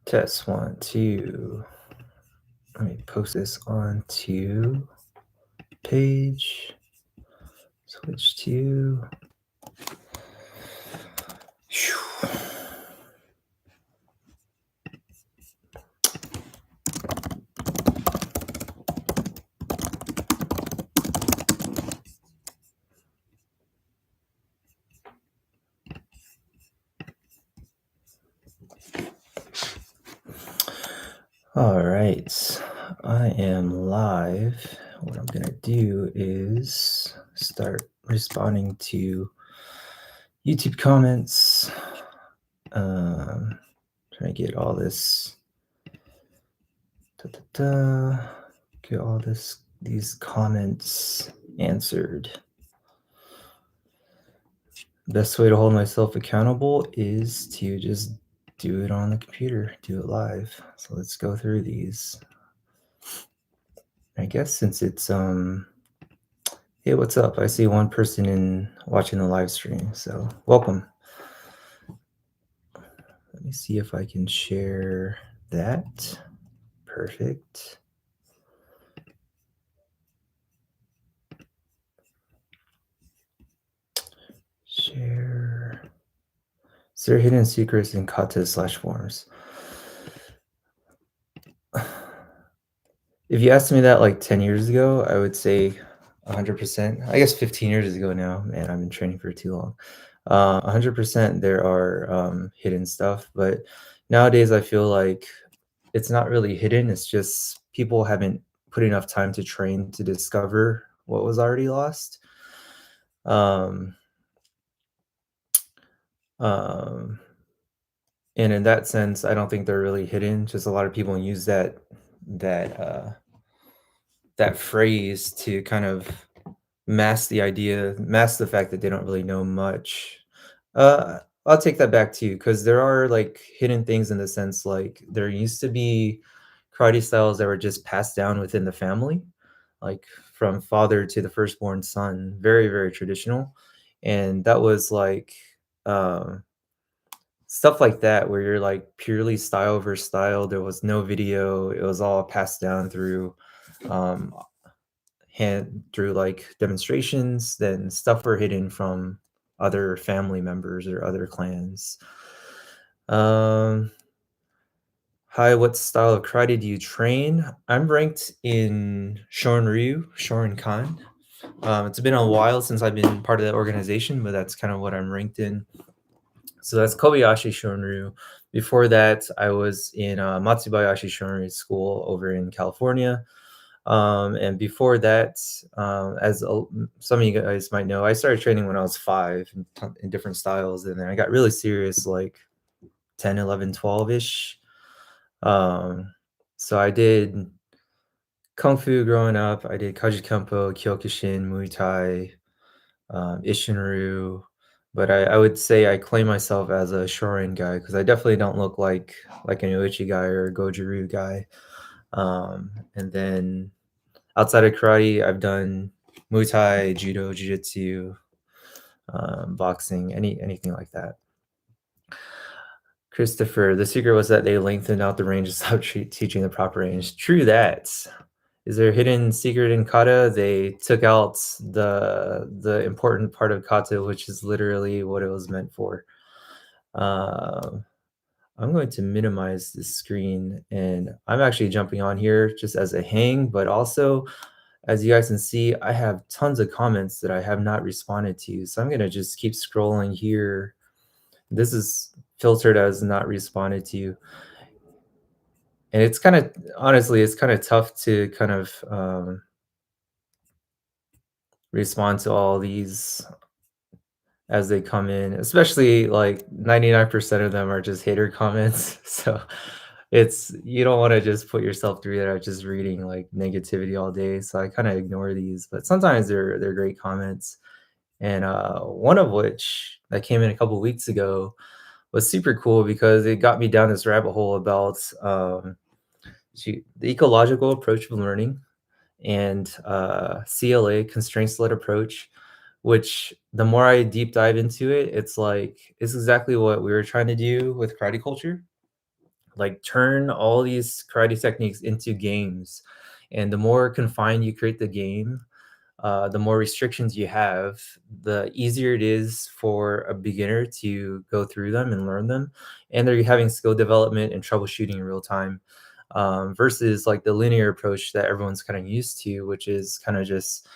Test one, two. Let me post this onto page. Switch to. Phew. All right, I am live. What I'm gonna do is start responding to YouTube comments. Trying to get all this. Get all these comments answered. Best way to hold myself accountable is to just do it on the computer, do it live. So let's go through these. I guess since it's hey, what's up? I see one person watching the live stream, so welcome. Let me see if I can share that. Perfect. Share. Is there hidden secrets in kata / forms? If you asked me that like 10 years ago, I would say 100%. I guess 15 years ago now, man, I've been training for too long. 100% there are hidden stuff, but nowadays I feel like it's not really hidden. It's just people haven't put enough time to train to discover what was already lost. Um, um, and in that sense, I don't think they're really hidden. Just a lot of people use that that phrase to kind of mask the fact that they don't really know much. I'll take that back too, because there are like hidden things in the sense like there used to be karate styles that were just passed down within the family, like from father to the firstborn son, very, very traditional. And that was like um stuff like that where you're like purely style over style. There was no video, it was all passed down through um like demonstrations, then stuff were hidden from other family members or other clans. Um, Hi, what style of karate do you train? I'm ranked in Shorin Ryu, Shorin Kan. It's been a while since I've been part of that organization, but that's kind of what I'm ranked in. So that's Kobayashi Shorin Ryu. Before that, I was in Matsubayashi Shorin Ryu school over in California. And before that, some of you guys might know, I started training when I was 5 in different styles. And then I got really serious like 10, 11, 12-ish. So I did Kung Fu growing up. I did Kaji Kempo, Kyokushin, Muay Thai, Ishinryu. But I would say I claim myself as a Shorin guy because I definitely don't look like an Uechi guy or a Goju-Ryu guy. And then outside of karate, I've done Muay Thai, Judo, Jiu-Jitsu, boxing, anything like that. Christopher, the secret was that they lengthened out the range and stopped teaching the proper range. True that. Is there a hidden secret in kata? They took out the important part of kata, which is literally what it was meant for. I'm going to minimize the screen, and I'm actually jumping on here just as a hang, but also, as you guys can see, I have tons of comments that I have not responded to, so I'm gonna just keep scrolling here. This is filtered as not responded to, and it's kind of honestly, it's kind of tough to kind of respond to all these as they come in, especially like 99% of them are just hater comments. So it's you don't want to just put yourself through that just reading like negativity all day. So I kind of ignore these, but sometimes they're great comments. And one of which that came in a couple weeks ago was super cool because it got me down this rabbit hole about the ecological approach of learning and CLA, constraints-led approach, which the more I deep dive into it, it's like it's exactly what we were trying to do with karate culture, like turn all these karate techniques into games, and the more confined you create the game, the more restrictions you have, the easier it is for a beginner to go through them and learn them. And they're having skill development and troubleshooting in real time, versus like the linear approach that everyone's kind of used to, which is kind of just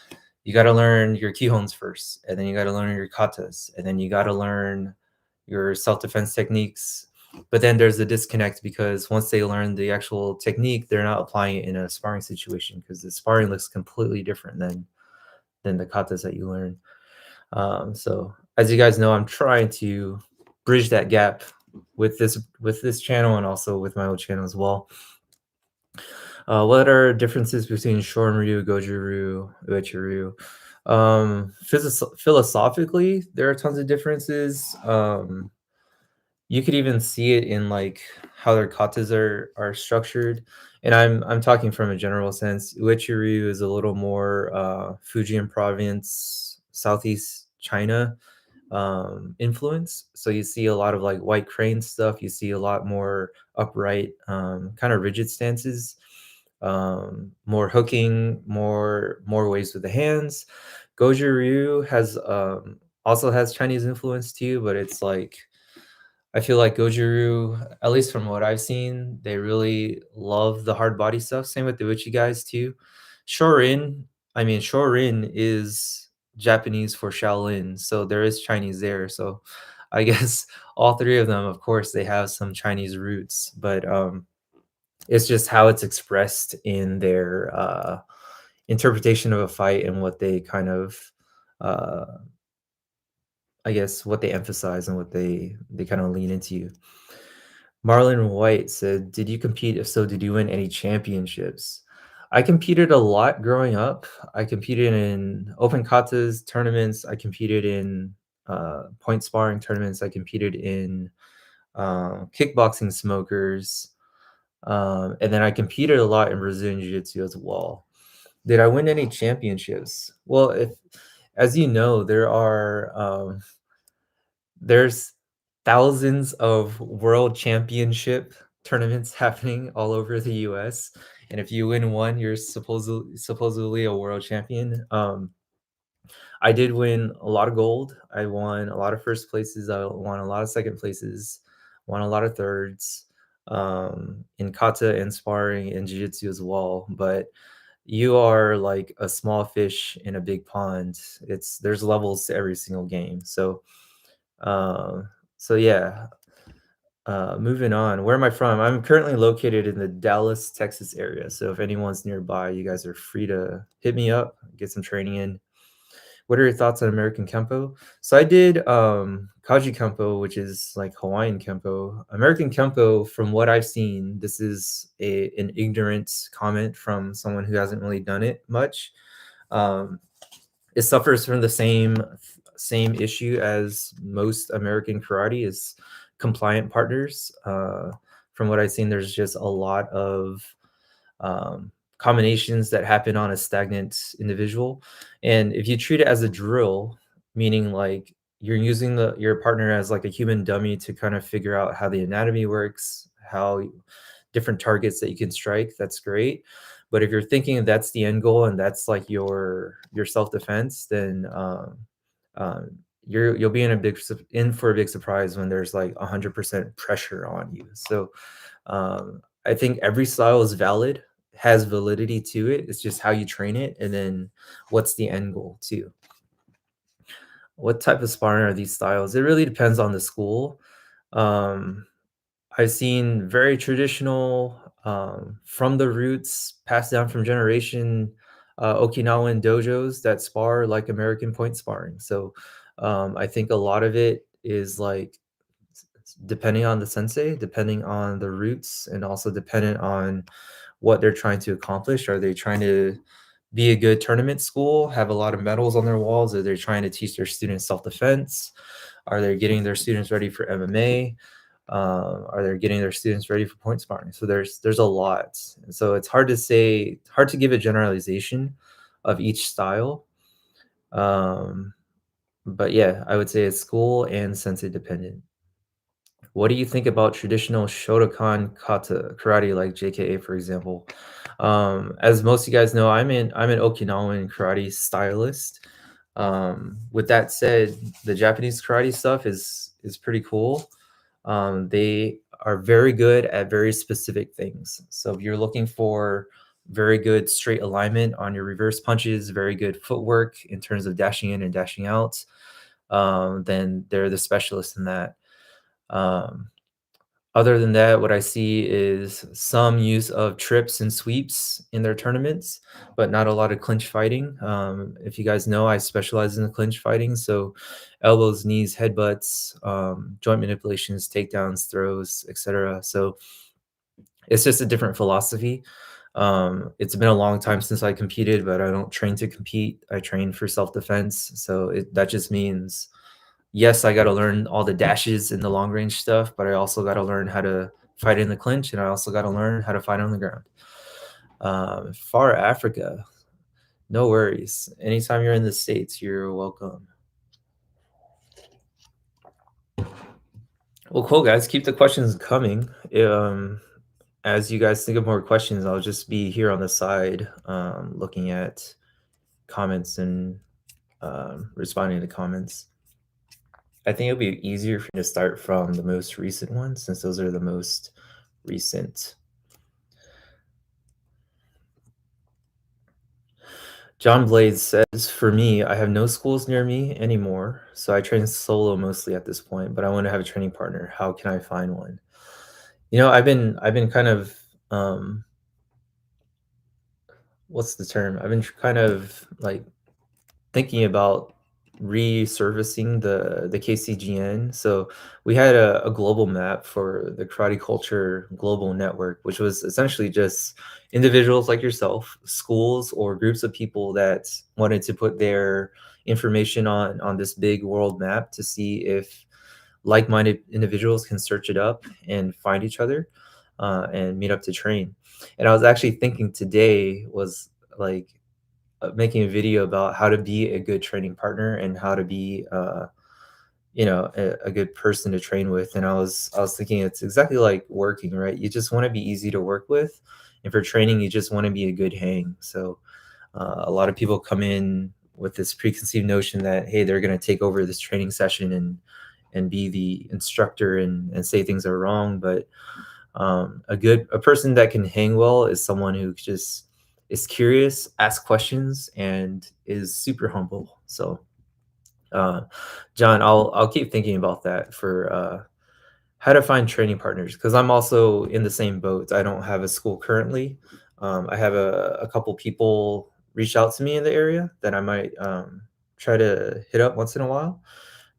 you got to learn your kihons first, and then you got to learn your katas, and then you got to learn your self-defense techniques. But then there's a disconnect because once they learn the actual technique, they're not applying it in a sparring situation because the sparring looks completely different than the katas that you learn. So as you guys know, I'm trying to bridge that gap with this channel and also with my old channel as well. What are differences between Shorin-ryu, Goju-ryu, Uechi-ryu? Philosophically, there are tons of differences. You could even see it in like how their katas are structured. And I'm talking from a general sense. Uechi-ryu is a little more Fujian province, southeast China influence. So you see a lot of like white crane stuff. You see a lot more upright, kind of rigid stances, more hooking, more ways with the hands. Goju Ryu has also has Chinese influence too, but it's like I feel like Goju, at least from what I've seen, they really love the hard body stuff. Same with the Uchi guys too. Shorin, I mean Shorin is Japanese for Shaolin, so there is Chinese there. So I guess all three of them, of course, they have some Chinese roots, but it's just how it's expressed in their interpretation of a fight and what they kind of uh, I guess what they emphasize and what they kind of lean into. Marlon White said, "Did you compete? If so, did you win any championships?" I competed a lot growing up. I competed in open katas tournaments. I competed in point sparring tournaments. I competed in kickboxing smokers, and then I competed a lot in Brazilian Jiu-Jitsu as well. Did I win any championships? Well, if as you know, there's thousands of world championship tournaments happening all over the US, and if you win one, you're supposedly a world champion. I did win a lot of gold. I won a lot of first places. I won a lot of second places, won a lot of thirds, in kata and sparring and jiu-jitsu as well, but you are like a small fish in a big pond. There's levels to every single game. Uh, so yeah, moving on. Where am I from? I'm currently located in the Dallas, Texas area. So if anyone's nearby, you guys are free to hit me up, get some training in. What are your thoughts on American Kempo? So I did Kaji Kempo, which is like Hawaiian Kempo. American Kempo, from what I've seen, this is an ignorant comment from someone who hasn't really done it much. Um, it suffers from the same issue as most American karate is compliant partners. From what I've seen, there's just a lot of combinations that happen on a stagnant individual. And if you treat it as a drill, meaning like you're using your partner as like a human dummy to kind of figure out how the anatomy works, how different targets that you can strike, that's great. But if you're thinking that's the end goal and that's like your self-defense, then you'll be in for a big surprise when there's like 100% pressure on you. So I think every style is valid, has validity to it. It's just how you train it, and then what's the end goal too. What type of sparring are these styles? It really depends on the school. Um, I've seen very traditional, from the roots, passed down from generation, Okinawan dojos that spar like American point sparring. So I think a lot of it is like depending on the sensei, depending on the roots, and also dependent on what they're trying to accomplish. Are they trying to be a good tournament school, have a lot of medals on their walls? Are they trying to teach their students self-defense? Are they getting their students ready for MMA? Are they getting their students ready for point sparring? So there's a lot. So it's hard to give a generalization of each style. Um, but yeah, I would say it's school and sensei dependent. What do you think about traditional Shotokan kata karate like JKA, for example? As most of you guys know, I'm an Okinawan karate stylist. With that said, the Japanese karate stuff is pretty cool. They are very good at very specific things. So if you're looking for very good straight alignment on your reverse punches, very good footwork in terms of dashing in and dashing out, then they're the specialists in that. Um, Other than that, what I see is some use of trips and sweeps in their tournaments, but not a lot of clinch fighting. If you guys know, I specialize in the clinch fighting, so elbows, knees, headbutts, joint manipulations, takedowns, throws, etc. So it's just a different philosophy. It's been a long time since I competed, but I don't train to compete. I train for self-defense. So that just means yes, I gotta learn all the dashes and the long range stuff, but I also gotta learn how to fight in the clinch, and I also gotta learn how to fight on the ground. Far Africa, no worries. Anytime you're in the States, you're welcome. Well, cool, guys. Keep the questions coming. As you guys think of more questions, I'll just be here on the side, looking at comments and responding to comments. I think it'll be easier for me to start from the most recent ones since those are the most recent. John Blades says, "For me, I have no schools near me anymore, so I train solo mostly at this point, but I want to have a training partner. How can I find one?" I've been kind of what's the term? I've been kind of like thinking about resurfacing the KCGN. So we had a global map for the karate culture global network, which was essentially just individuals like yourself, schools or groups of people that wanted to put their information on this big world map to see if like-minded individuals can search it up and find each other and meet up to train. And I was actually thinking today was like making a video about how to be a good training partner and how to be a good person to train with. And I was thinking it's exactly like working, right? You just want to be easy to work with, and for training you just want to be a good hang. So a lot of people come in with this preconceived notion that hey, they're going to take over this training session and be the instructor and say things are wrong. But a person that can hang well is someone who just is curious, asks questions, and is super humble. So, uh, John, I'll keep thinking about that for how to find training partners because I'm also in the same boat. I don't have a school currently. I have a couple people reach out to me in the area that I might try to hit up once in a while.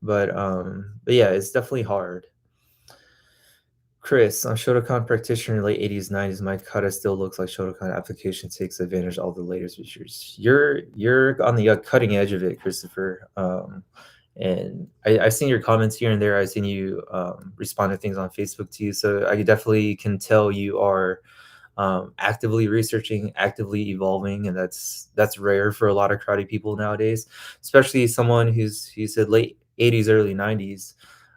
But yeah, it's definitely hard. Chris, I'm Shotokan practitioner in the late 80s, 90s. My kata still looks like Shotokan application takes advantage of all the latest features. You're on the cutting edge of it, Christopher. And I've seen your comments here and there. I've seen you respond to things on Facebook too. So I definitely can tell you are actively researching, actively evolving, and that's rare for a lot of karate people nowadays, especially someone who said late 80s, early 90s.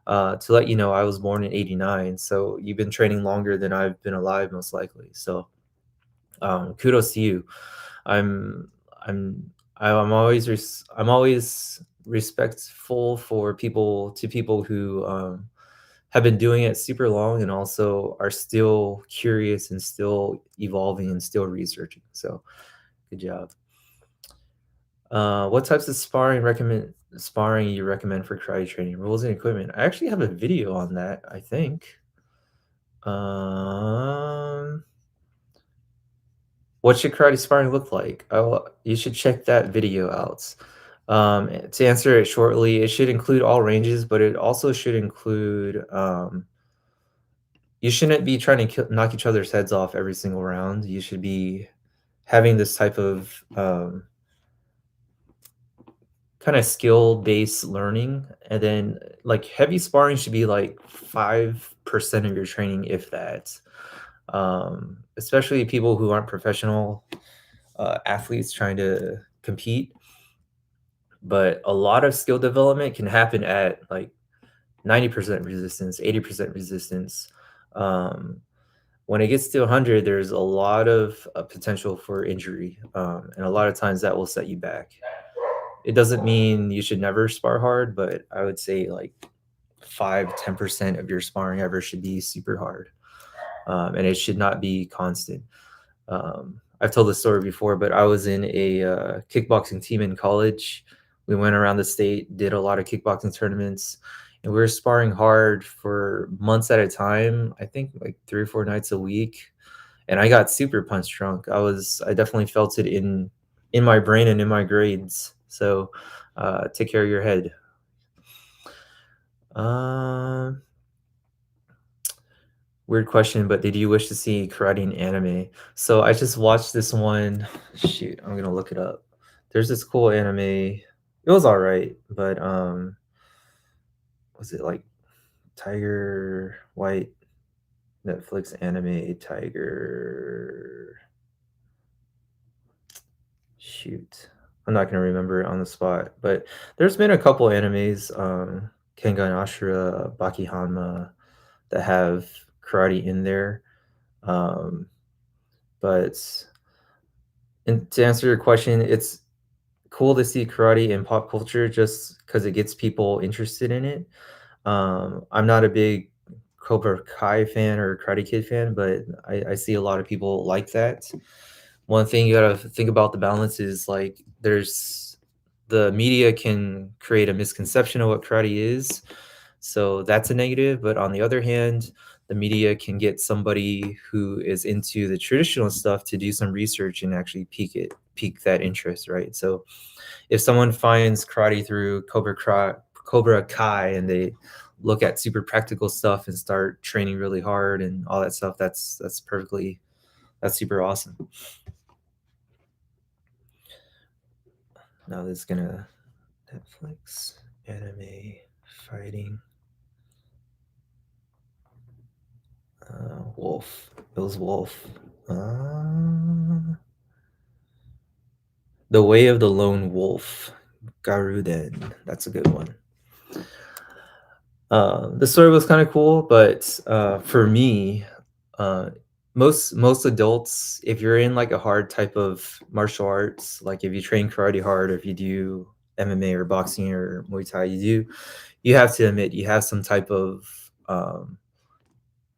To let you know, I was born in '89, so you've been training longer than I've been alive, most likely. So kudos to you. I'm I'm I'm always respectful for people who have been doing it super long and also are still curious and still evolving and still researching. So good job. What types of sparring you recommend for karate training, rules and equipment? I actually have a video on that, I think. Um, what should karate sparring look like? Oh, you should check that video out. To answer it shortly, it should include all ranges, but it also should include you shouldn't be trying to knock each other's heads off every single round. You should be having this type of kind of skill based learning, and then like heavy sparring should be like 5% of your training, if that. Especially people who aren't professional athletes trying to compete. But a lot of skill development can happen at like 90% resistance, 80% resistance. Um, when it gets to 100, there's a lot of potential for injury, and a lot of times that will set you back. It doesn't mean you should never spar hard, but I would say like 5, 10% of your sparring ever should be super hard, and it should not be constant. I've told this story before, but I was in a kickboxing team in college. We went around the state, did a lot of kickboxing tournaments, and we were sparring hard for months at a time. I think like 3 or 4 nights a week, and I got super punch drunk. I definitely felt it in my brain and in my grades. So take care of your head. Um, Weird question, but did you wish to see karate in anime? So I just watched this one. Shoot, I'm gonna look it up. There's this cool anime. It was all right, but was it like Tiger White Netflix anime Tiger? Shoot, I'm not gonna remember it on the spot. But there's been a couple animes, Kengan Ashura, Baki Hanma, that have karate in there. Um, but And to answer your question, it's cool to see karate in pop culture just because it gets people interested in it. I'm not a big Cobra Kai fan or Karate Kid fan, but I see a lot of people like that. One thing you gotta think about the balance is like there's the media can create a misconception of what karate is, so that's a negative. But on the other hand, the media can get somebody who is into the traditional stuff to do some research and actually pique that interest, right? So if someone finds karate through Cobra Kai and they look at super practical stuff and start training really hard and all that stuff, that's super awesome. Now this is gonna Netflix anime fighting Wolf. It was Wolf. The Way of the Lone Wolf. Garuden. That's a good one. The story was kind of cool, but for me, uh, most adults, if you're in like a hard type of martial arts, like if you train karate hard, or if you do MMA or boxing or Muay Thai, you have to admit you have some type of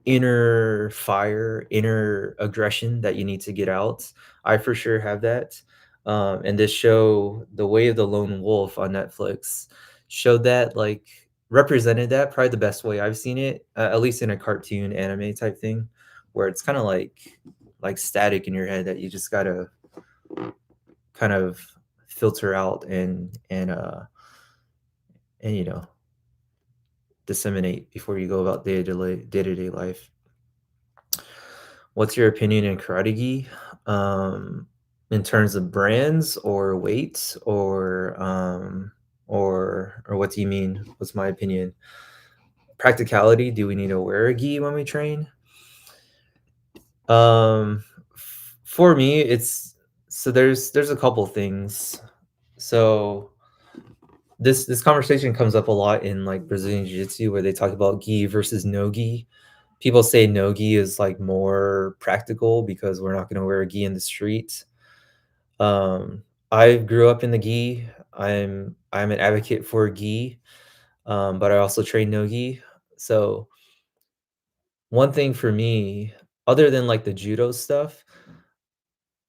inner fire, inner aggression that you need to get out. I for sure have that. And this show, The Way of the Lone Wolf on Netflix, showed that, like, represented that probably the best way I've seen it, at least in a cartoon anime type thing, where it's kind of like static in your head that you just gotta kind of filter out and disseminate before you go about day-to-day life. What's your opinion in karate gi? In terms of brands or weights or what do you mean? What's my opinion? Practicality, do we need to wear a gi when we train? For me, it's so there's a couple things. So this conversation comes up a lot in like Brazilian Jiu-Jitsu where they talk about gi versus no gi. People say no gi is like more practical because we're not going to wear a gi in the street. I grew up in the gi. I'm an advocate for gi, but I also train no gi. So one thing for me, other than like the judo stuff,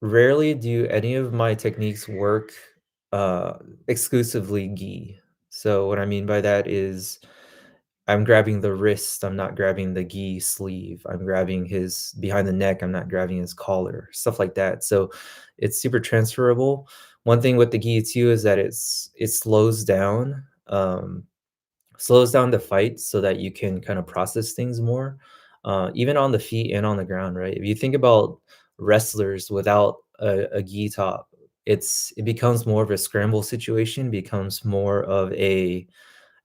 rarely do any of my techniques work uh, exclusively gi. So what I mean by that is I'm grabbing the wrist, I'm not grabbing the gi sleeve. I'm grabbing his behind the neck, I'm not grabbing his collar, stuff like that. So it's super transferable. One thing with the gi too is that it slows down the fight so that you can kind of process things more, even on the feet and on the ground, right? If you think about wrestlers without a gi top, it becomes more of a scramble situation, becomes more of a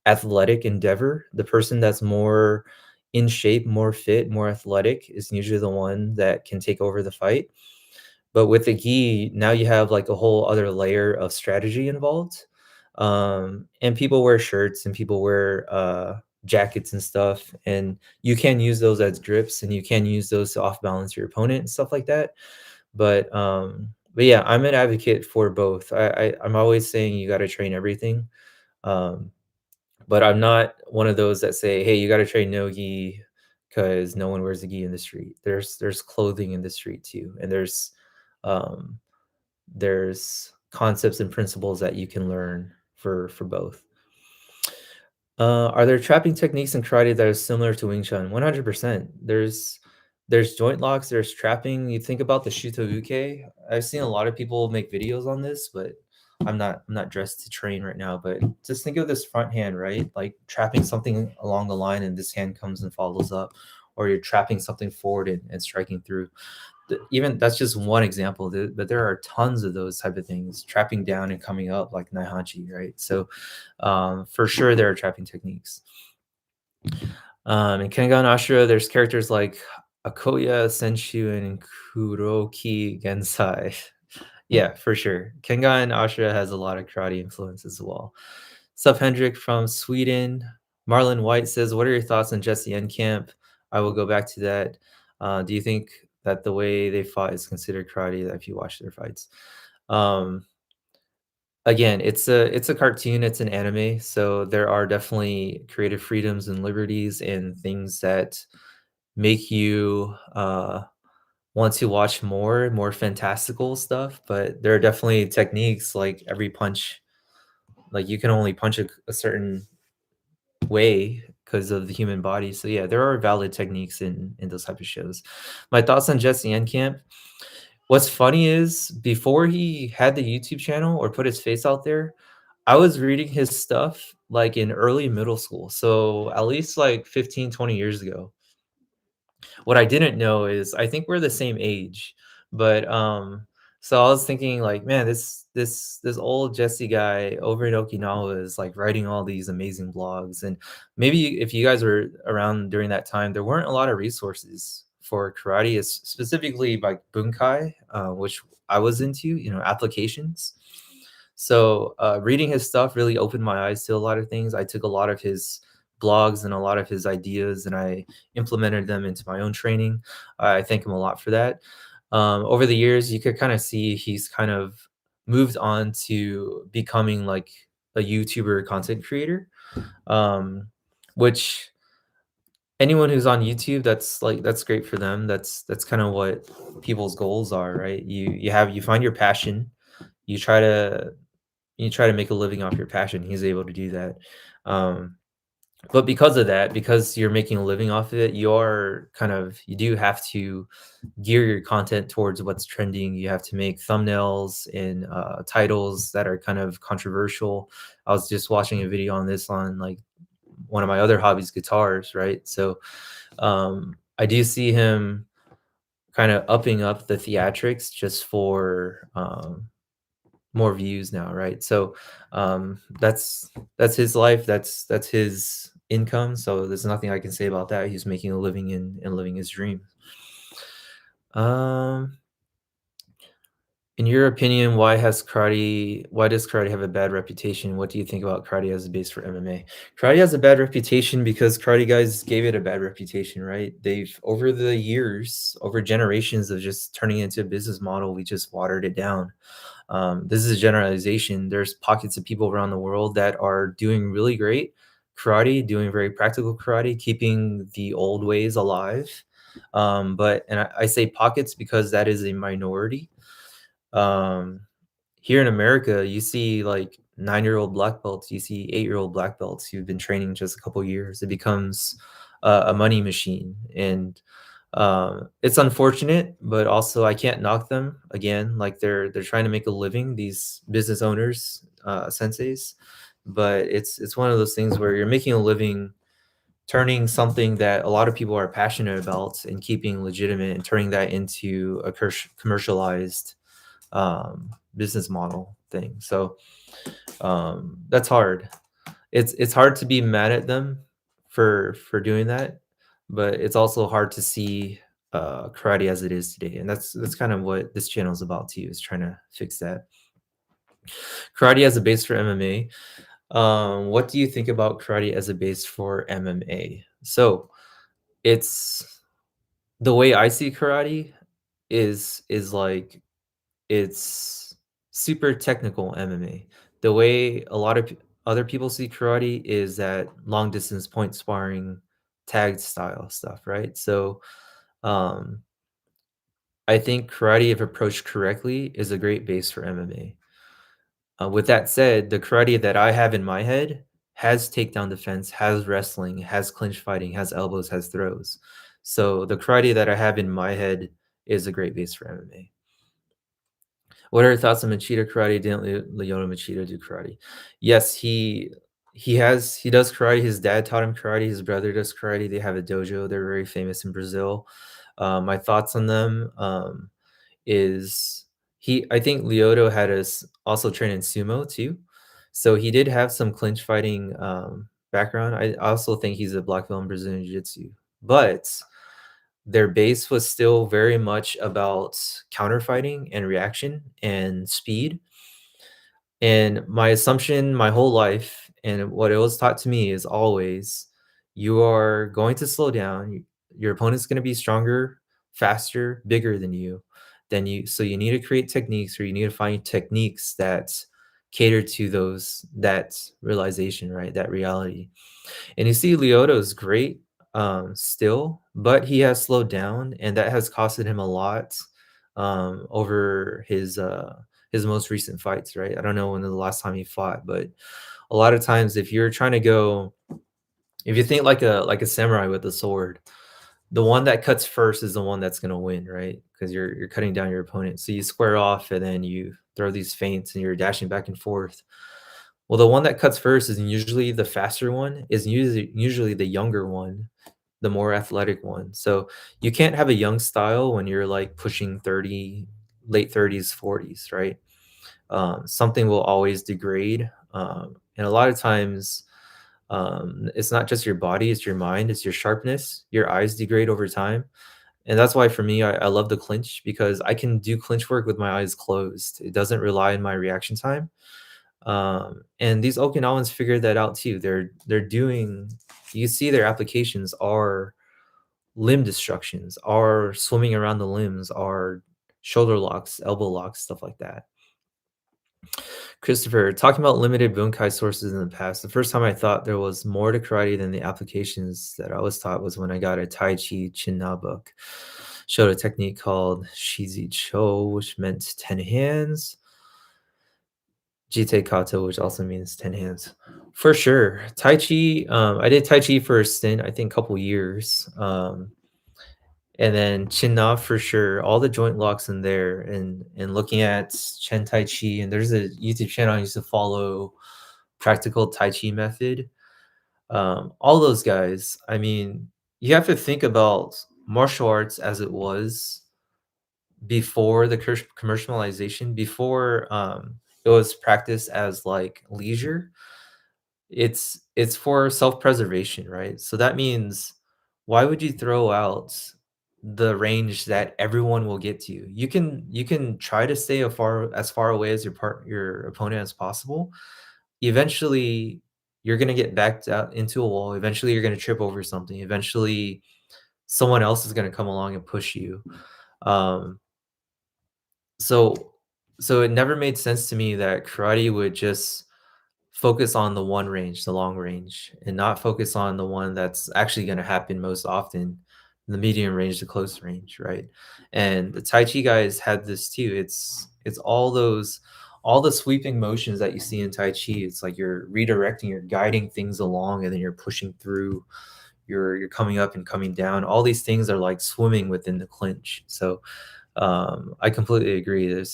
athletic endeavor. The person that's more in shape, more fit, more athletic is usually the one that can take over the fight. But with the gi, now you have like a whole other layer of strategy involved. And people wear shirts and people wear jackets and stuff, and you can use those as grips, and you can use those to off balance your opponent and stuff like that. But yeah, I'm an advocate for both. I'm always saying you got to train everything. Um, but I'm not one of those that say, "Hey, you got to train no gi because no one wears a gi in the street." There's clothing in the street too, and um, there's concepts and principles that you can learn for both. Are there trapping techniques in karate that are similar to Wing Chun? 100%. There's joint locks, there's trapping. You think about the Shutobuke. I've seen a lot of people make videos on this, but I'm not dressed to train right now. But just think of this front hand, right? Like trapping something along the line, and this hand comes and follows up, or you're trapping something forward and striking through. Even that's just one example, but there are tons of those type of things, trapping down and coming up like Naihanchi, right? So for sure, there are trapping techniques. In Kengan Ashura, there's characters like Akoya, Senshu, and Kuroki Gensai. Yeah, for sure. Kengan Ashura has a lot of karate influence as well. Sup Hendrik from Sweden. Marlon White says, "What are your thoughts on Jesse Enkamp?" I will go back to that. Do you think that the way they fought is considered karate? If you watch their fights, um, again, it's a cartoon, it's an anime, so there are definitely creative freedoms and liberties and things that make you, want to watch more fantastical stuff, but there are definitely techniques, like every punch, like, you can only punch a certain way because of the human body, so, yeah, there are valid techniques in those type of shows. My thoughts on Jesse Enkamp: what's funny is before he had the YouTube channel or put his face out there, I was reading his stuff, like, in early middle school, so at least, like, 15, 20 years ago. What I didn't know is I think we're the same age, but, so I was thinking like, "Man, this old Jesse guy over in Okinawa is, like, writing all these amazing blogs," and maybe if you guys were around during that time, there weren't a lot of resources for karate, es specifically like bunkai, which I was into, applications. So, reading his stuff really opened my eyes to a lot of things. I took a lot of his blogs and a lot of his ideas, and I implemented them into my own training. I thank him a lot for that. Over the years, you could kind of see he's kind of moved on to becoming like a YouTuber content creator, um, which anyone who's on YouTube, that's great for them. That's kind of what people's goals are, right? You find your passion, you try to you try to make a living off your passion. He's able to do that. Um, but because of that, because you're making a living off of it, you do have to gear your content towards what's trending. You have to make thumbnails and titles that are kind of controversial. I was just watching a video on this on like one of my other hobbies, guitars, right? So I do see him kind of upping up the theatrics just for more views now, right? So that's his life. That's his income. So there's nothing I can say about that. He's making a living and living his dream. Um, in your opinion, why does karate have a bad reputation? What do you think about karate as a base for MMA? Karate has a bad reputation because karate guys gave it a bad reputation, right? They've over the years, over generations of just turning it into a business model, we just watered it down. This is a generalization. There's pockets of people around the world that are doing really great karate, doing very practical karate, keeping the old ways alive. I say pockets because that is a minority. Um, Here in America, you see like 9-year-old black belts, you see 8-year-old black belts who've been training just a couple years. It becomes a money machine, and it's unfortunate, but also I can't knock them. Again, like they're trying to make a living, these business owners, senseis. But it's one of those things where you're making a living turning something that a lot of people are passionate about and keeping legitimate and turning that into a commercialized business model thing. So that's hard. It's hard to be mad at them for doing that, but it's also hard to see karate as it is today, and that's kind of what this channel is about too, is trying to fix that. Karate as a base for MMA. What do you think about karate as a base for MMA? So, it's the way I see karate is like it's super technical MMA. The way a lot of other people see karate is that long distance point sparring, tag style stuff, right? So, um, I think karate, if approached correctly, is a great base for MMA. With that said, the karate that I have in my head has takedown defense, has wrestling, has clinch fighting, has elbows, has throws. So the karate that I have in my head is a great base for MMA. What are your thoughts on Machida karate? Didn't Leona Machida do karate? Yes, he does karate. His dad taught him karate. His brother does karate. They have a dojo. They're very famous in Brazil. My thoughts on them. Is he I think Lyoto had us also train in sumo too. So he did have some clinch fighting background. I also think he's a black belt in Brazilian Jiu-Jitsu. But their base was still very much about counter fighting and reaction and speed. And my assumption my whole life and what it was taught to me is always you are going to slow down. Your opponent's going to be stronger, faster, bigger than you. Then you so you need to create techniques or you need to find techniques that cater to those that realization, right? That reality. And you see Lyoto is great still, but he has slowed down and that has costed him a lot over his most recent fights, right? I don't know when the last time he fought, but a lot of times if you're trying to go if you think like a samurai with a sword, the one that cuts first is the one that's going to win, right? Because you're cutting down your opponent. So you square off and then you throw these feints and you're dashing back and forth. Well, the one that cuts first is usually the faster one, is usually the younger one, the more athletic one. So you can't have a young style when you're like pushing 30, late 30s, 40s, right? Something will always degrade. And a lot of times, it's not just your body, it's your mind, it's your sharpness. Your eyes degrade over time. And that's why for me, I love the clinch because I can do clinch work with my eyes closed. It doesn't rely on my reaction time. And these Okinawans figured that out too. They're doing you see their applications are limb destructions, are swimming around the limbs, are shoulder locks, elbow locks, stuff like that. Christopher, talking about limited bunkai sources in the past, the first time I thought there was more to karate than the applications that I was taught was when I got a Tai Chi Chinna book. Showed a technique called Shizi Cho, which meant 10 hands. Jite Kata, which also means 10 hands. For sure. Tai Chi, I did Tai Chi for a stint, I think a couple years. And then Chin Na for sure, all the joint locks in there and looking at Chen Tai Chi, and there's a YouTube channel I used to follow, Practical Tai Chi Method. All those guys, I mean, you have to think about martial arts as it was before the commercialization, before it was practiced as like leisure. It's for self-preservation, right? So that means why would you throw out the range that everyone will get to? You can try to stay as far away as your opponent as possible. Eventually, you're gonna get backed out into a wall. Eventually, you're gonna trip over something. Eventually, someone else is gonna come along and push you. Um, so so it never made sense to me that karate would just focus on the one range, the long range, and not focus on the one that's actually going to happen most often, the medium range, the close range, right? And the Tai Chi guys had this too. It's all the sweeping motions that you see in Tai Chi. It's like you're redirecting, you're guiding things along, and then you're pushing through. You're coming up and coming down. All these things are like swimming within the clinch. So I completely agree.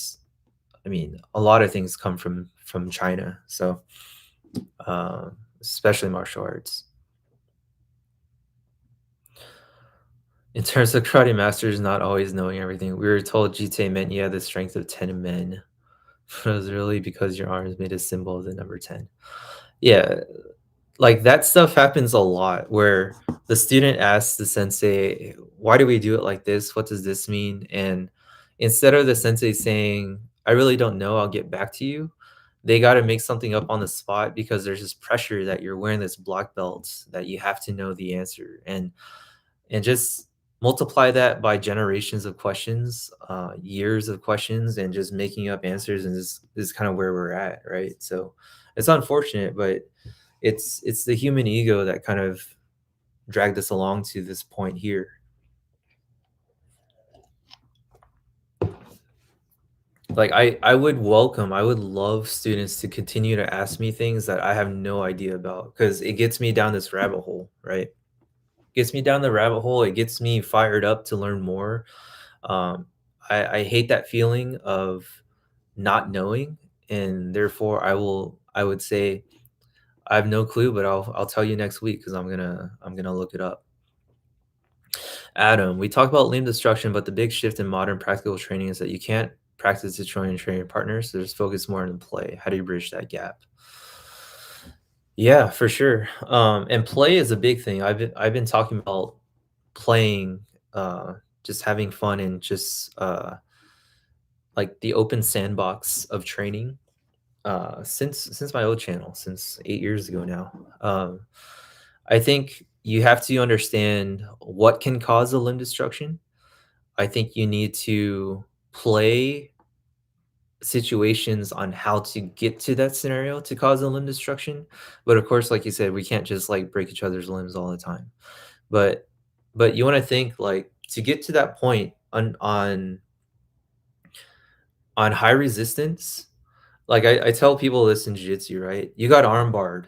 I mean, a lot of things come from China. So especially martial arts. In terms of karate masters not always knowing everything, we were told jite meant you had the strength of 10 men. But it was really because your arms made a symbol of the number 10. Yeah, like that stuff happens a lot where the student asks the sensei, why do we do it like this? What does this mean? And instead of the sensei saying, I really don't know, I'll get back to you, they gotta make something up on the spot because there's this pressure that you're wearing this black belt that you have to know the answer, and just multiply that by generations of questions, years of questions, and just making up answers, and this is kind of where we're at, right? So it's unfortunate, but it's the human ego that kind of dragged us along to this point here. Like I would love students to continue to ask me things that I have no idea about because it gets me down this rabbit hole, right? Gets me down the rabbit hole. It gets me fired up to learn more. Um, I hate that feeling of not knowing, and therefore I would say I have no clue, but I'll tell you next week because I'm gonna look it up. Adam, we talked about limb destruction, but the big shift in modern practical training is that you can't practice destroying and training partners. So there's focus more on play. How do you bridge that gap? Yeah, for sure. And play is a big thing. I've been talking about playing, just having fun and just like the open sandbox of training since my old channel, since 8 years ago now. I think you have to understand what can cause a limb destruction. I think you need to play situations on how to get to that scenario to cause a limb destruction. But of course, like you said, we can't just like break each other's limbs all the time. But you want to think like to get to that point on high resistance. Like I tell people this in jiu-jitsu, right? You got arm barred,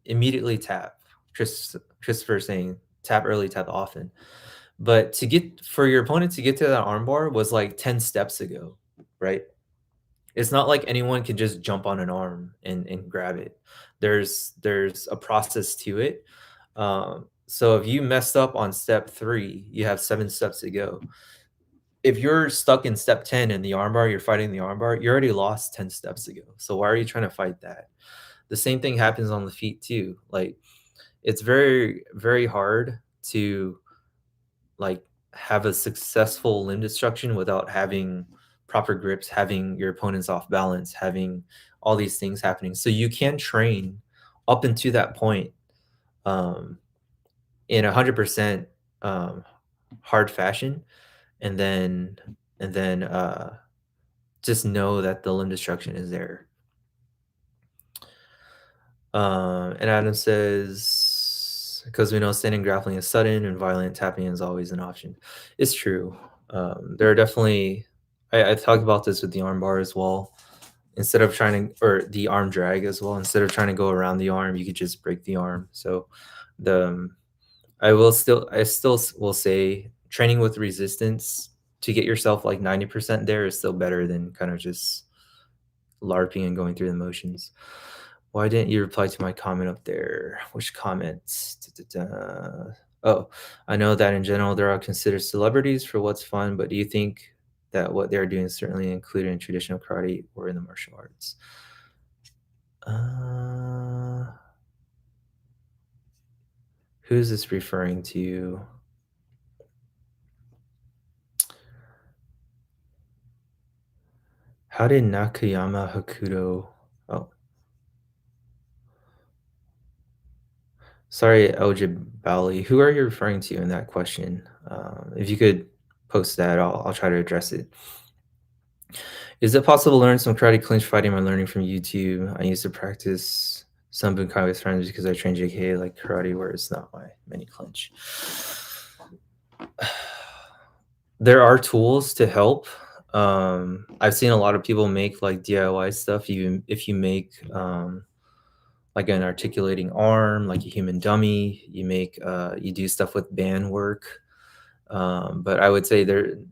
immediately tap. Christopher saying tap early, tap often. But to get for your opponent to get to that armbar was like 10 steps ago, right? It's not like anyone can just jump on an arm and grab it. There's a process to it. So if you messed up on step 3, you have 7 steps to go. If you're stuck in step 10 in the armbar, you're fighting the armbar, you already lost 10 steps ago. So why are you trying to fight that? The same thing happens on the feet too. Like it's very, very hard to like have a successful limb destruction without having proper grips, having your opponents off balance, having all these things happening. So you can train up into that point um, in 100% um, hard fashion, and then just know that the limb destruction is there. And Adam says, because we know standing grappling is sudden and violent tapping is always an option. It's true. There are definitely, I talked about this with the arm bar as well. Instead of trying to, or the arm drag as well, instead of trying to go around the arm, you could just break the arm. So the, I still will say training with resistance to get yourself like 90% there is still better than kind of just LARPing and going through the motions. Why didn't you reply to my comment up there? Which comments? Da-da-da. Oh, I know that in general they're all considered celebrities for what's fun, but do you think that what they're doing is certainly included in traditional karate or in the martial arts? Uh, who's this referring to? How did Nakayama Hakuto? Oh, sorry, Bali. Who are you referring to in that question? If you could post that, I'll try to address it. Is it possible to learn some karate clinch fighting by learning from YouTube? I used to practice some bunkai with friends because I trained JK like karate, where it's not my mini clinch. There are tools to help. I've seen a lot of people make like DIY stuff. Even if you make like an articulating arm, like a human dummy, you do stuff with band work. But I would say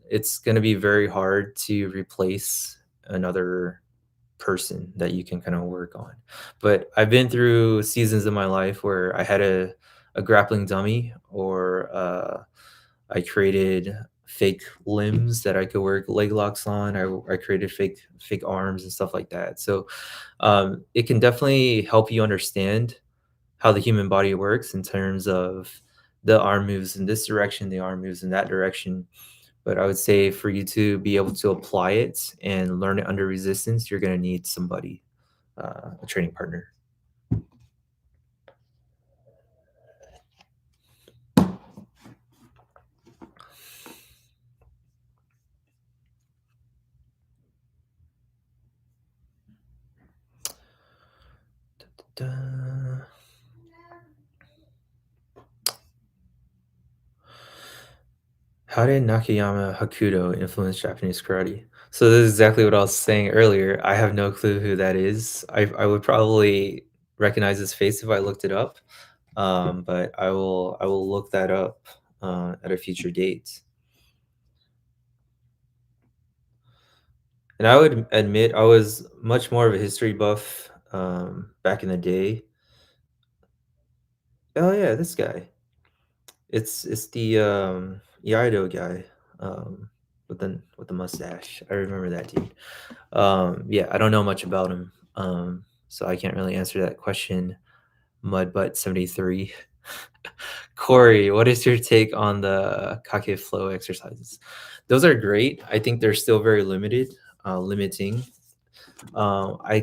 it's going to be very hard to replace another person that you can kind of work on. But I've been through seasons in my life where I had a grappling dummy, or I created fake limbs that I could work leg locks on. I created fake arms and stuff like that. So it can definitely help you understand how the human body works in terms of the arm moves in this direction, the arm moves in that direction. But I would say for you to be able to apply it and learn it under resistance, you're going to need somebody. a training partner. Da- How did Nakayama Hakudo influence Japanese karate? So this is exactly what I was saying earlier. I have no clue who that is. I would probably recognize his face if I looked it up, but I will look that up at a future date. And I would admit I was much more of a history buff back in the day. Oh yeah, this guy. It's the Yaido guy with the mustache. I remember that dude. Yeah, I don't know much about him, so I can't really answer that question. Mudbutt 73. Corey, what is your take on the kake flow exercises? Those are great. I think they're still very limiting. We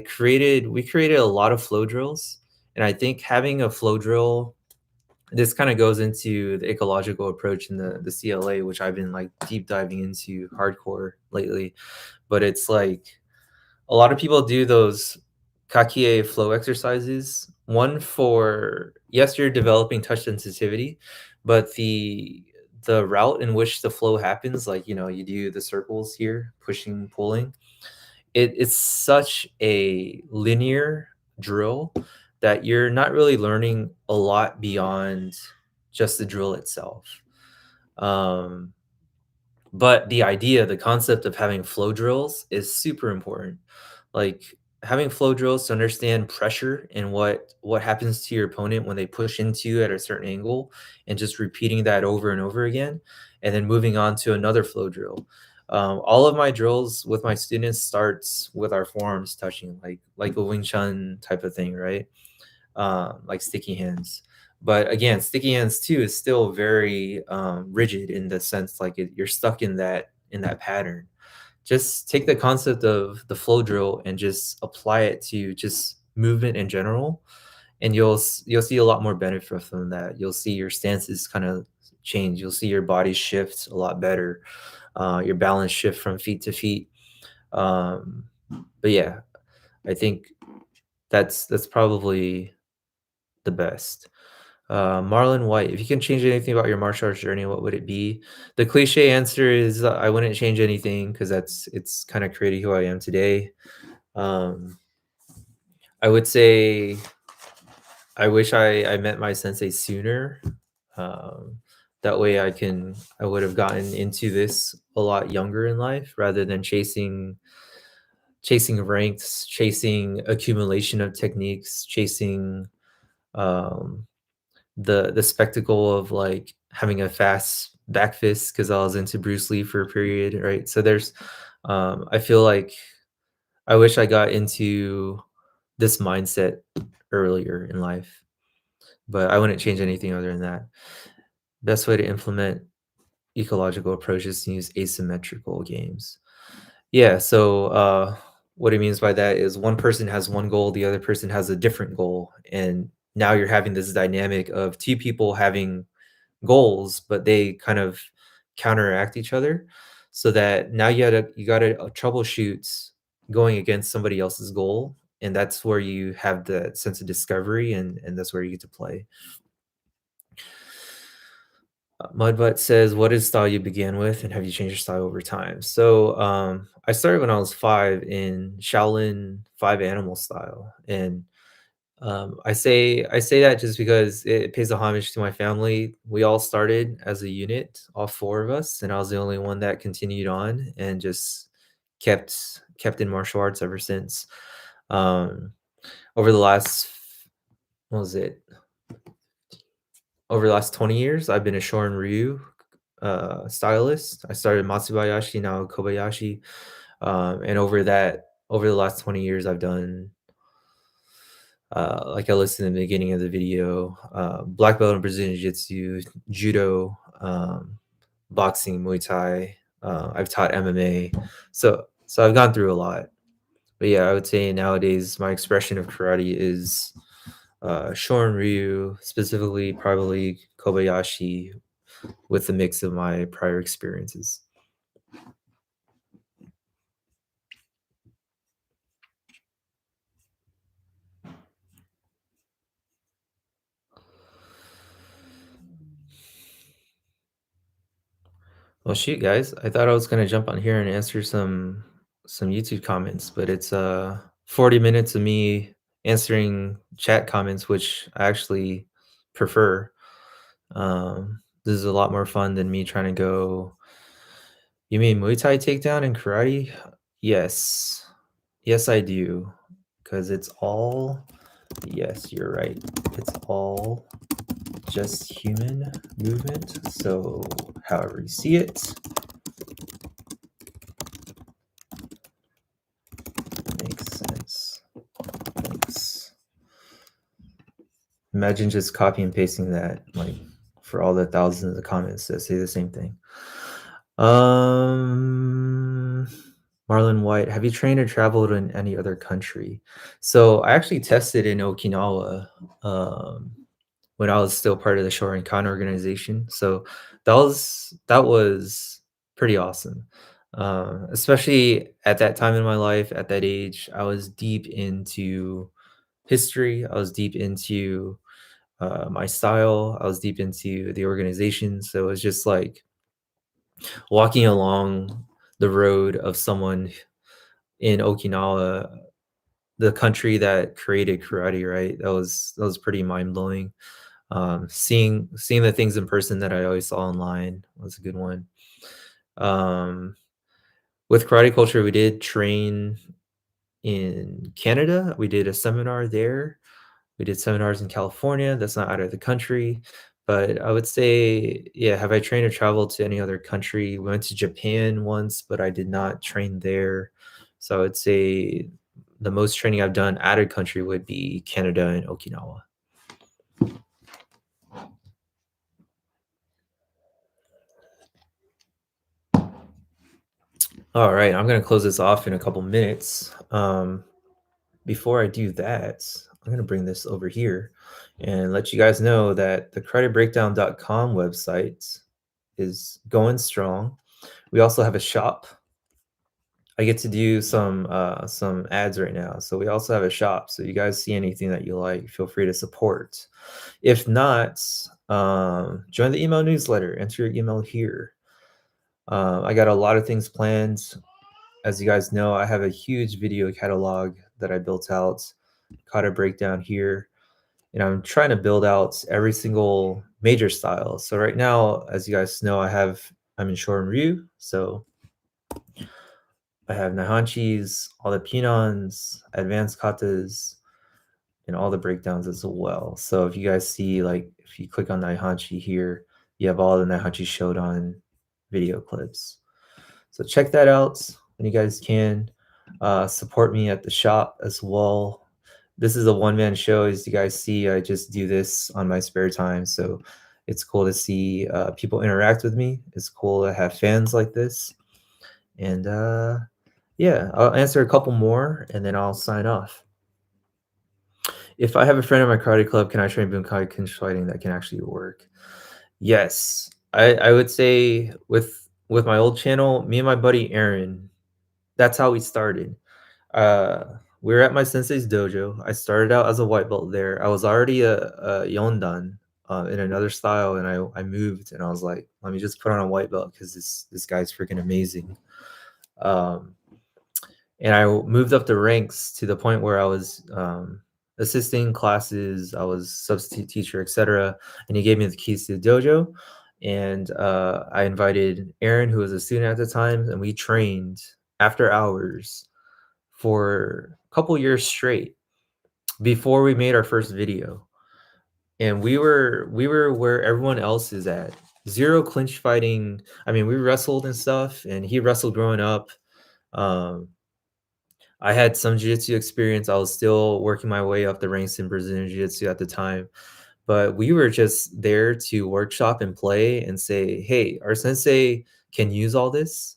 created a lot of flow drills, and I think having a flow drill, this kind of goes into the ecological approach in the CLA, which I've been like deep diving into hardcore lately. But it's like a lot of people do those kakie flow exercises. One for yes, you're developing touch sensitivity, but the route in which the flow happens, like you do the circles here, pushing, pulling. It's such a linear drill that you're not really learning a lot beyond just the drill itself. Um, but the idea, the concept of having flow drills is super important. Like having flow drills to understand pressure and what happens to your opponent when they push into you at a certain angle, and just repeating that over and over again, and then moving on to another flow drill. All of my drills with my students starts with our forearms touching, like a Wing Chun type of thing, right? Like sticky hands. But again, sticky hands too is still very rigid in the sense like you're stuck in that pattern. Just take the concept of the flow drill and just apply it to just movement in general, and you'll see a lot more benefit from that. You'll see your stances kind of change. You'll see your body shift a lot better. Your balance shift from feet to feet. Um, but yeah, I think that's probably the best. Marlon White, if you can change anything about your martial arts journey, what would it be? The cliche answer is I wouldn't change anything because it's kind of created who I am today. Um, I would say I wish I met my sensei sooner. Um, that way I would have gotten into this a lot younger in life rather than chasing ranks, chasing accumulation of techniques, chasing um, the spectacle of like having a fast back fist because I was into Bruce Lee for a period, right? So there's I feel like I wish I got into this mindset earlier in life, but I wouldn't change anything other than that. Best way to implement ecological approaches to use asymmetrical games. Yeah, so what it means by that is one person has one goal, the other person has a different goal, and now you're having this dynamic of two people having goals, but they kind of counteract each other, so that now you gotta troubleshoot going against somebody else's goal, and that's where you have the sense of discovery, and that's where you get to play. Mudbutt says, "What is style you began with, and have you changed your style over time?" So, I started when I was 5 in Shaolin 5 Animal style, and I say that just because it pays a homage to my family. We all started as a unit, all 4 of us, and I was the only one that continued on and just kept in martial arts ever since. Um, over the last what was it? Over the last 20 years, I've been a Shorin Ryu stylist. I started Matsubayashi, now Kobayashi, and over the last 20 years, I've done like I listed in the beginning of the video, black belt in Brazilian Jiu-Jitsu, judo, boxing, Muay Thai. I've taught MMA, so I've gone through a lot. But yeah, I would say nowadays my expression of karate is Shorin Ryu, specifically probably Kobayashi, with a mix of my prior experiences. Well, shoot, guys, I thought I was gonna jump on here and answer some YouTube comments, but it's 40 minutes of me answering chat comments, which I actually prefer. This is a lot more fun than me trying to go. You mean Muay Thai takedown and karate? Yes, yes, I do, because it's all. Yes, you're right. It's all just human movement. So, however you see it, makes sense. Thanks. Imagine just copy and pasting that, like, for all the thousands of comments that say the same thing. Um, Marlon White, have you trained or traveled in any other country? So I actually tested in Okinawa when I was still part of the Shorinkan organization. So that was pretty awesome. Especially at that time in my life, at that age, I was deep into history. I was deep into my style. I was deep into the organization. So it was just like walking along the road of someone in Okinawa, the country that created karate, right? That was pretty mind blowing. Seeing the things in person that I always saw online was a good one. Um, with karate culture, we did train in Canada. We did a seminar there. We did seminars in California. That's not out of the country. But I would say, yeah, have I trained or traveled to any other country? We went to Japan once, but I did not train there. So I would say the most training I've done out of country would be Canada and Okinawa. All right, I'm gonna close this off in a couple minutes. Before I do that, I'm gonna bring this over here and let you guys know that the creditbreakdown.com website is going strong. We also have a shop. I get to do some ads right now. So we also have a shop. So you guys see anything that you like, feel free to support. If not, join the email newsletter, enter your email here. I got a lot of things planned. As you guys know, I have a huge video catalog that I built out, kata breakdown here, and I'm trying to build out every single major style. So right now, as you guys know, I'm in Shorin Ryu, so I have Naihanchis, all the Pinons, advanced katas, and all the breakdowns as well. So if you guys see, like, if you click on Naihanchi here, you have all the Naihanchi Shodan video clips. So check that out when you guys can. Support me at the shop as well. This is a one-man show. As you guys see, I just do this on my spare time. So it's cool to see people interact with me. It's cool to have fans like this. And yeah, I'll answer a couple more and then I'll sign off. If I have a friend at my karate club, can I train Bunkai Kensho fighting that can actually work? Yes. I would say with my old channel, me and my buddy Aaron, that's how we started. We were at my sensei's dojo. I started out as a white belt there. I was already a yondan in another style, and I moved, and I was like, let me just put on a white belt because this guy's freaking amazing. Um, and I moved up the ranks to the point where I was assisting classes, I was substitute teacher, etc. And he gave me the keys to the dojo, and I invited Aaron, who was a student at the time, and we trained after hours for a couple years straight before we made our first video. And we were where everyone else is at. Zero clinch fighting. I mean, we wrestled and stuff, and he wrestled growing up. Um, I had some jiu-jitsu experience. I was still working my way up the ranks in Brazilian jiu-jitsu at the time, but we were just there to workshop and play and say, "Hey, our sensei can use all this.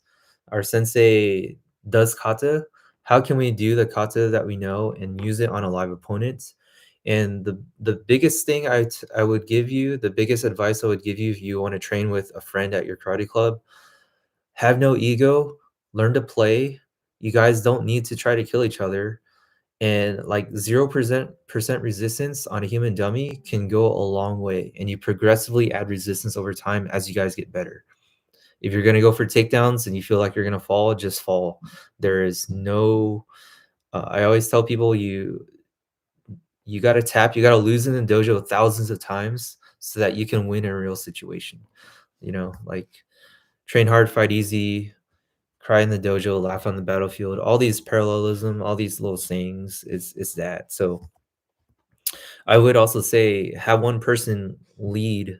Our sensei does kata. How can we do the kata that we know and use it on a live opponent? And the biggest thing I would give you, the biggest advice I would give you if you want to train with a friend at your karate club, have no ego, learn to play. You guys don't need to try to kill each other. And like 0% resistance on a human dummy can go a long way. And you progressively add resistance over time as you guys get better. If you're gonna go for takedowns and you feel like you're gonna fall, just fall. There is no I always tell people you gotta tap, you gotta lose in the dojo thousands of times so that you can win in a real situation. You know, like train hard, fight easy, cry in the dojo, laugh on the battlefield. All these parallelism, all these little sayings is that. So I would also say have one person lead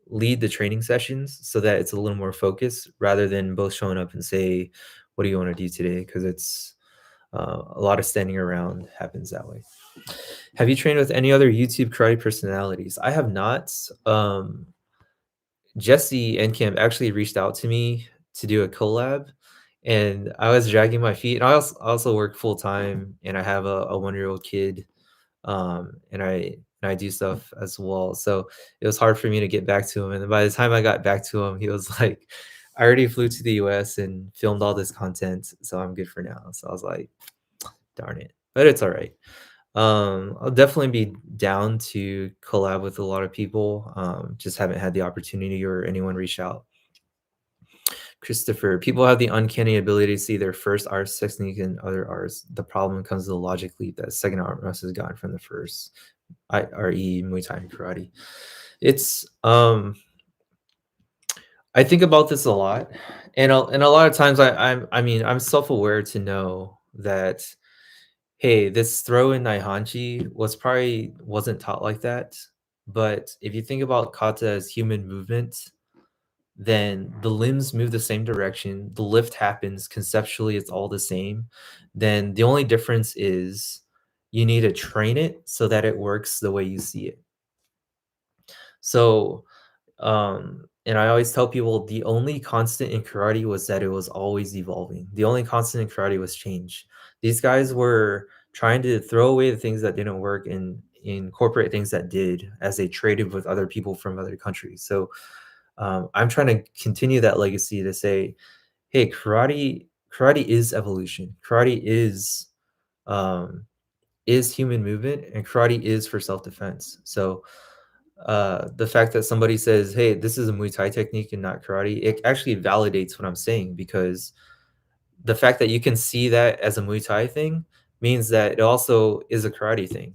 the training sessions so that it's a little more focused rather than both showing up and say, "What do you want to do today?" Because it's a lot of standing around happens that way. Have you trained with any other YouTube karate personalities? I have not. Jesse Enkamp actually reached out to me to do a collab, and I was dragging my feet. And I also work full time, and I have a 1 year old kid, and I do stuff as well. So it was hard for me to get back to him. And then by the time I got back to him, he was like, "I already flew to the US and filmed all this content, so I'm good for now." So I was like, "Darn it," but it's all right. I'll definitely be down to collab with a lot of people. Just haven't had the opportunity or anyone reach out. Christopher, people have the uncanny ability to see their first art's technique in other arts. The problem comes to the logic leap that second art must have gotten from the first. IRE, Muay Thai, and karate. It's I think about this a lot, and a lot of times I mean I'm self aware to know that hey, this throw in Naihanchi wasn't taught like that. But if you think about kata as human movement, then the limbs move the same direction. The lift happens conceptually; it's all the same. Then the only difference is you need to train it so that it works the way you see it. So and I always tell people the only constant in karate was that it was always evolving. The only constant in karate was change. These guys were trying to throw away the things that didn't work and incorporate things that did as they traded with other people from other countries. So I'm trying to continue that legacy to say, hey, karate is evolution. Karate um, is human movement, and karate is for self defense. So the fact that somebody says, "Hey, this is a Muay Thai technique and not karate," it actually validates what I'm saying because the fact that you can see that as a Muay Thai thing means that it also is a karate thing.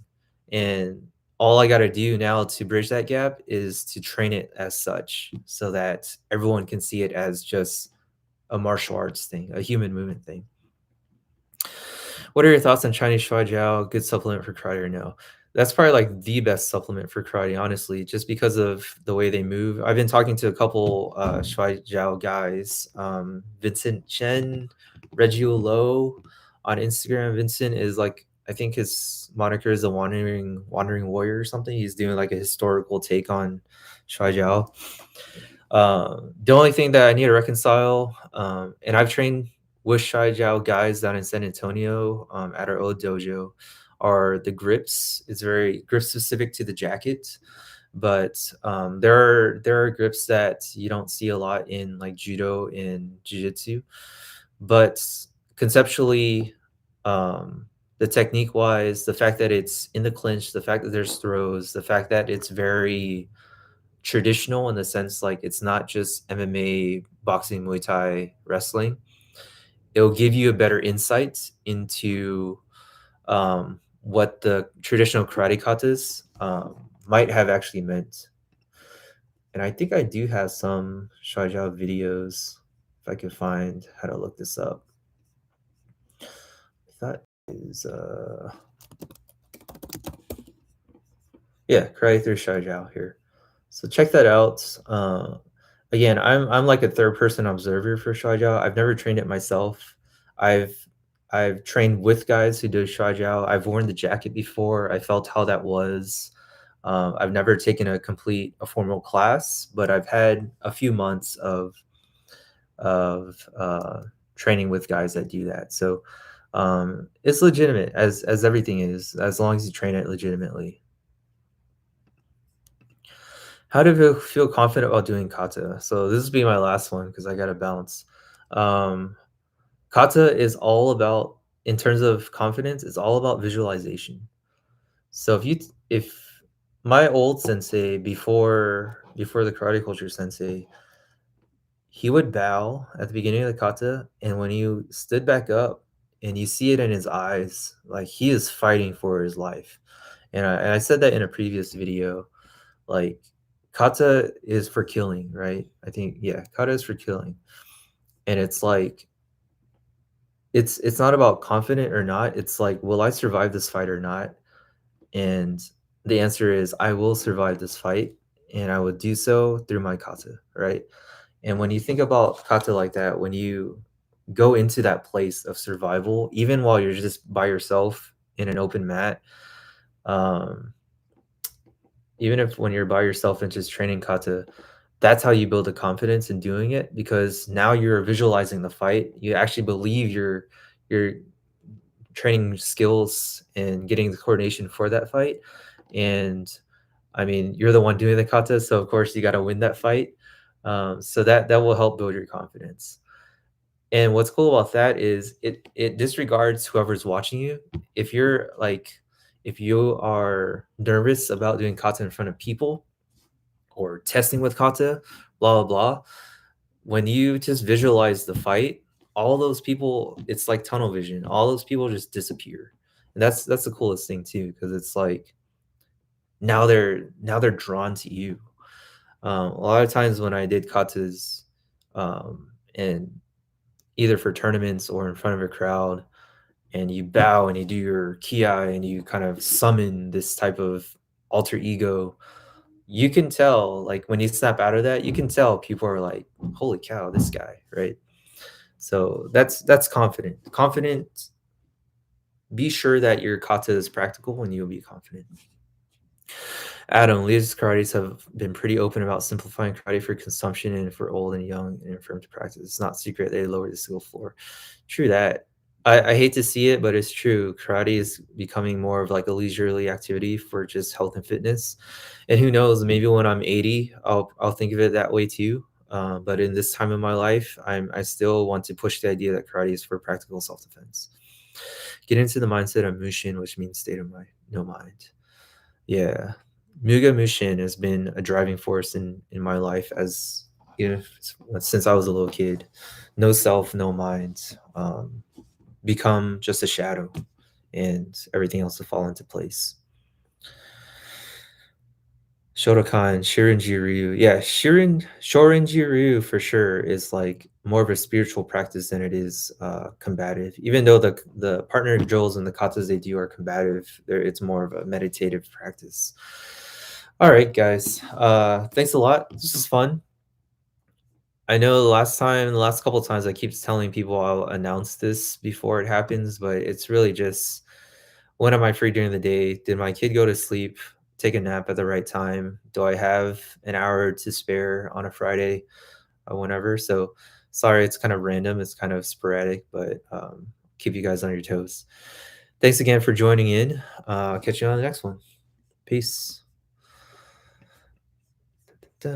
And all I got to do now to bridge that gap is to train it as such so that everyone can see it as just a martial arts thing, a human movement thing. What are your thoughts on Chinese Shuai Jiao? Good supplement for karate or no? That's probably like the best supplement for karate, honestly, just because of the way they move. I've been talking to a couple Shuai Jiao guys, Vincent Chen, Reggie Low on Instagram. Vincent is like, I think his moniker is the Wandering Warrior or something. He's doing like a historical take on Shuai Jiao. The only thing that I need to reconcile, and I've trained with Shy Jiao guys down in San Antonio at our old dojo, are the grips. It's very grip specific to the jacket, but there are grips that you don't see a lot in like judo and jiu-jitsu. But conceptually, the technique wise, the fact that it's in the clinch, the fact that there's throws, the fact that it's very traditional in the sense like it's not just MMA, boxing, Muay Thai, wrestling. It'll give you a better insight into what the traditional karate katas might have actually meant. And I think I do have some Shaijao videos if I could find how to look this up. That is yeah, karate through Shaijao here. So check that out. Again, I'm like a third person observer for Shaijao. I've never trained it myself. I've I've trained with guys who do Shaijao. I've worn the jacket before. I felt how that was. I've never taken a formal class, but I've had a few months of training with guys that do that. So It's legitimate as everything is, as long as you train it legitimately. How do you feel confident about doing kata? So this will be my last one because I gotta bounce. Um, Kata is all about, in terms of confidence, it's all about visualization. So if my old sensei before the karate culture sensei, he would bow at the beginning of the kata, and when you stood back up and you see it in his eyes, like he is fighting for his life. And I said that in a previous video. Like kata is for killing, right? I think yeah, kata is for killing, and it's like it's not about confident or not. It's like, will I survive this fight or not? And the answer is I will survive this fight, and I would do so through my kata, right? And when you think about kata like that, when you go into that place of survival, even while you're just by yourself in an open mat, um, even if when you're by yourself and just training kata, that's how you build the confidence in doing it because now you're visualizing the fight. You actually believe you're training skills and getting the coordination for that fight. And I mean, you're the one doing the kata, so of course you got to win that fight. So that will help build your confidence. And what's cool about that is it disregards whoever's watching you. If you're like, if you are nervous about doing kata in front of people or testing with kata, blah blah blah, when you just visualize the fight, all those people, it's like tunnel vision. All those people just disappear, and that's the coolest thing too, because it's like now they're drawn to you. A lot of times when I did katas, and either for tournaments or in front of a crowd, and you bow and you do your ki and you kind of summon this type of alter ego, you can tell, like when you snap out of that, you can tell people are like, "Holy cow, this guy!" Right? So that's confident. Confident. Be sure that your kata is practical, and you'll be confident. Adam, Lee's karates have been pretty open about simplifying karate for consumption and for old and young and infirm to practice. It's not secret they lowered the skill floor. True that. I hate to see it, but it's true. Karate is becoming more of like a leisurely activity for just health and fitness. And who knows, maybe when I'm 80, I'll think of it that way too. But in this time of my life, I still want to push the idea that karate is for practical self defense. Get into the mindset of Mushin, which means state of mind, no mind. Yeah. Muga Mushin has been a driving force in my life as since I was a little kid. No self, no mind. Become just a shadow, and everything else will fall into place. Shotokan, Shirin-Jiryu. Yeah, Shorin-Jiryu for sure is like more of a spiritual practice than it is combative. Even though the partner drills and the katas they do are combative, it's more of a meditative practice. All right, guys. Thanks a lot. This is fun. I know the last couple of times I keep telling people I'll announce this before it happens, but it's really just when am I free during the day? Did my kid go to sleep? Take a nap at the right time? Do I have an hour to spare on a Friday? Whenever. So sorry, it's kind of random. It's kind of sporadic, but keep you guys on your toes. Thanks again for joining in. I'll catch you on the next one. Peace. Da.